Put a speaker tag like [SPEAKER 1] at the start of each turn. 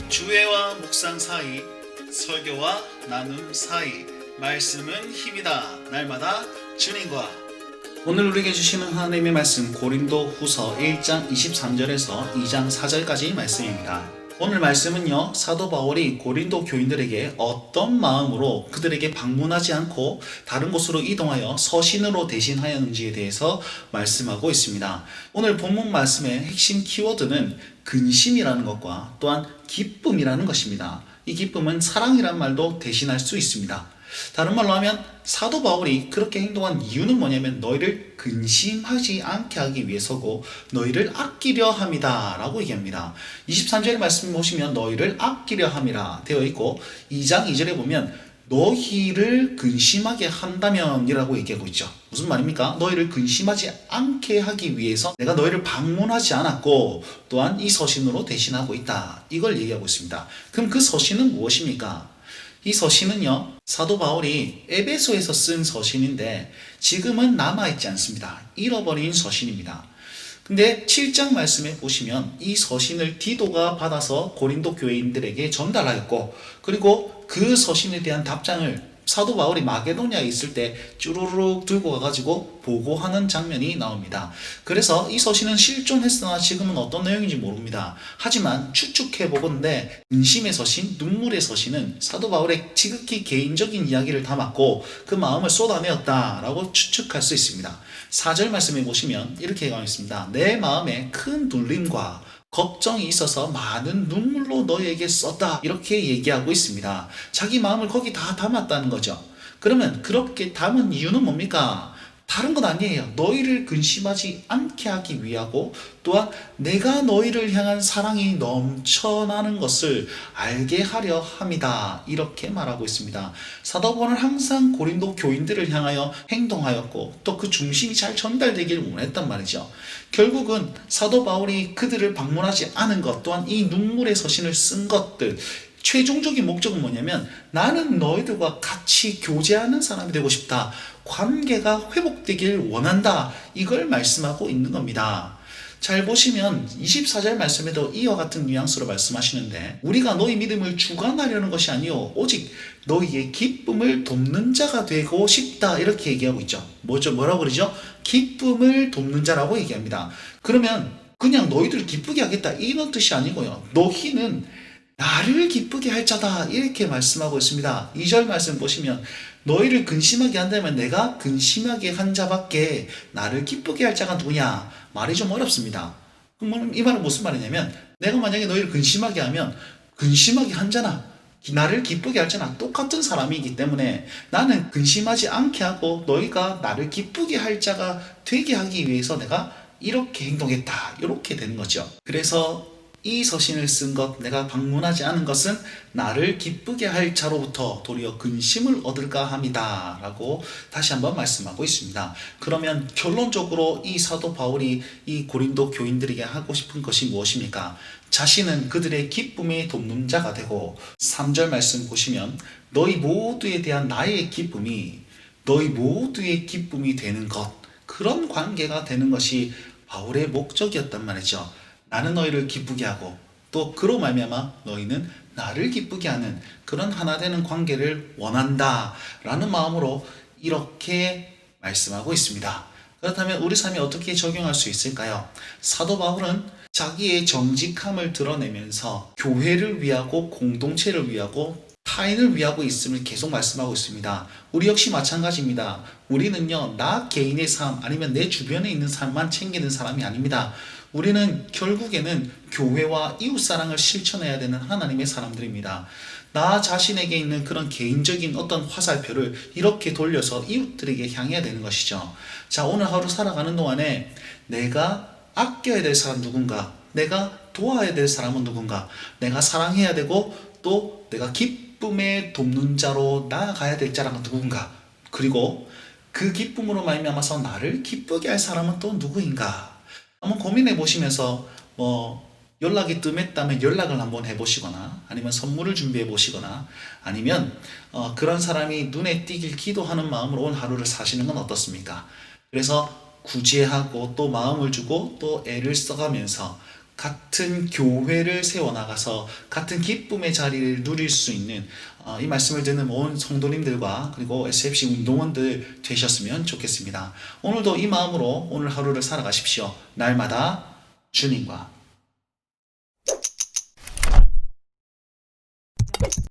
[SPEAKER 1] 주회와 묵상 사이, 설교와 나눔 사이, 말씀은 힘이다. 날마다 주님과. 오늘 우리에게 주시는 하나님의 말씀 고린도 후서 1장 23절에서 2장 4절까지 말씀입니다. 오늘 말씀은요, 사도 바울이 고린도 교인들에게 어떤 마음으로 그들에게 방문하지 않고 다른 곳으로 이동하여 서신으로 대신하였는지에 대해서 말씀하고 있습니다. 오늘 본문 말씀의 핵심 키워드는 근심이라는 것과 또한 기쁨이라는 것입니다. 이 기쁨은 사랑이란 말도 대신할 수 있습니다. 다른 말로 하면 사도 바울이 그렇게 행동한 이유는 뭐냐면 너희를 근심하지 않게 하기 위해서고 너희를 아끼려 함이다 라고 얘기합니다. 23절 말씀 보시면 너희를 아끼려 함이라 되어 있고 2장 2절에 보면 너희를 근심하게 한다면 이라고 얘기하고 있죠. 무슨 말입니까? 너희를 근심하지 않게 하기 위해서 내가 너희를 방문하지 않았고 또한 이 서신으로 대신하고 있다. 이걸 얘기하고 있습니다. 그럼 그 서신은 무엇입니까? 이 서신은요, 사도 바울이 에베소에서 쓴 서신인데 지금은 남아있지 않습니다. 잃어버린 서신입니다. 근데 7장 말씀에 보시면 이 서신을 디도가 받아서 고린도 교회인들에게 전달하였고, 그리고 그 서신에 대한 답장을 사도 바울이 마게도냐에 있을 때 쭈루룩 들고 가가지고 보고하는 장면이 나옵니다. 그래서 이 서신은 실존했으나 지금은 어떤 내용인지 모릅니다. 하지만 추측해보건대 근심의 서신, 눈물의 서신은 사도 바울의 지극히 개인적인 이야기를 담았고 그 마음을 쏟아내었다라고 추측할 수 있습니다. 4절 말씀에 보시면 이렇게 나와 있습니다. 내 마음에 큰 눌림과 걱정이 있어서 많은 눈물로 너에게 썼다. 이렇게 얘기하고 있습니다. 자기 마음을 거기 다 담았다는 거죠. 그러면 그렇게 담은 이유는 뭡니까? 다른 건 아니에요. 너희를 근심하지 않게 하기 위하고 또한 내가 너희를 향한 사랑이 넘쳐나는 것을 알게 하려 함이다. 이렇게 말하고 있습니다. 사도 바울은 항상 고린도 교인들을 향하여 행동하였고 또 그 중심이 잘 전달되기를 원했단 말이죠. 결국은 사도 바울이 그들을 방문하지 않은 것 또한 이 눈물의 서신을 쓴 것들 최종적인 목적은 뭐냐면 나는 너희들과 같이 교제하는 사람이 되고 싶다. 관계가 회복되길 원한다. 이걸 말씀하고 있는 겁니다. 잘 보시면 24절 말씀에도 이와 같은 뉘앙스로 말씀하시는데 우리가 너희 믿음을 주관하려는 것이 아니요 오직 너희의 기쁨을 돕는 자가 되고 싶다. 이렇게 얘기하고 있죠. 뭐라고 그러죠? 기쁨을 돕는 자라고 얘기합니다. 그러면 그냥 너희들 기쁘게 하겠다 이런 뜻이 아니고요. 너희는 나를 기쁘게 할 자다 이렇게 말씀하고 있습니다. 2절 말씀 보시면 너희를 근심하게 한다면 내가 근심하게 한 자밖에 나를 기쁘게 할 자가 누구냐? 말이 좀 어렵습니다. 그럼 이 말은 무슨 말이냐면 내가 만약에 너희를 근심하게 하면 근심하게 한 자나 나를 기쁘게 할 자나 똑같은 사람이기 때문에 나는 근심하지 않게 하고 너희가 나를 기쁘게 할 자가 되게 하기 위해서 내가 이렇게 행동했다. 이렇게 되는 거죠. 그래서 이 서신을 쓴 것, 내가 방문하지 않은 것은 나를 기쁘게 할 자로부터 도리어 근심을 얻을까 함이다 라고 다시 한번 말씀하고 있습니다. 그러면 결론적으로 이 사도 바울이 이 고린도 교인들에게 하고 싶은 것이 무엇입니까? 자신은 그들의 기쁨의 돕는 자가 되고 3절 말씀 보시면 너희 모두에 대한 나의 기쁨이 너희 모두의 기쁨이 되는 것, 그런 관계가 되는 것이 바울의 목적이었단 말이죠. 나는 너희를 기쁘게 하고 또 그로 말미암아 너희는 나를 기쁘게 하는 그런 하나 되는 관계를 원한다 라는 마음으로 이렇게 말씀하고 있습니다. 그렇다면 우리 삶에 어떻게 적용할 수 있을까요? 사도 바울은 자기의 정직함을 드러내면서 교회를 위하고 공동체를 위하고 타인을 위하고 있음을 계속 말씀하고 있습니다. 우리 역시 마찬가지입니다. 우리는요, 나 개인의 삶 아니면 내 주변에 있는 삶만 챙기는 사람이 아닙니다. 우리는 결국에는 교회와 이웃사랑을 실천해야 되는 하나님의 사람들입니다. 나 자신에게 있는 그런 개인적인 어떤 화살표를 이렇게 돌려서 이웃들에게 향해야 되는 것이죠. 자, 오늘 하루 살아가는 동안에 내가 아껴야 될 사람 누군가, 내가 도와야 될 사람은 누군가, 내가 사랑해야 되고 또 내가 기쁨에 돕는 자로 나아가야 될 자랑은 누군가, 그리고 그 기쁨으로 말미암아서 나를 기쁘게 할 사람은 또 누구인가 한번 고민해 보시면서 연락이 뜸했다면 연락을 한번 해보시거나 아니면 선물을 준비해 보시거나 아니면 그런 사람이 눈에 띄길 기도하는 마음으로 오늘 하루를 사시는 건 어떻습니까? 그래서 구제하고 또 마음을 주고 또 애를 써가면서 같은 교회를 세워나가서 같은 기쁨의 자리를 누릴 수 있는 이 말씀을 듣는 온 성도님들과 그리고 SFC 운동원들 되셨으면 좋겠습니다. 오늘도 이 마음으로 오늘 하루를 살아가십시오. 날마다 주님과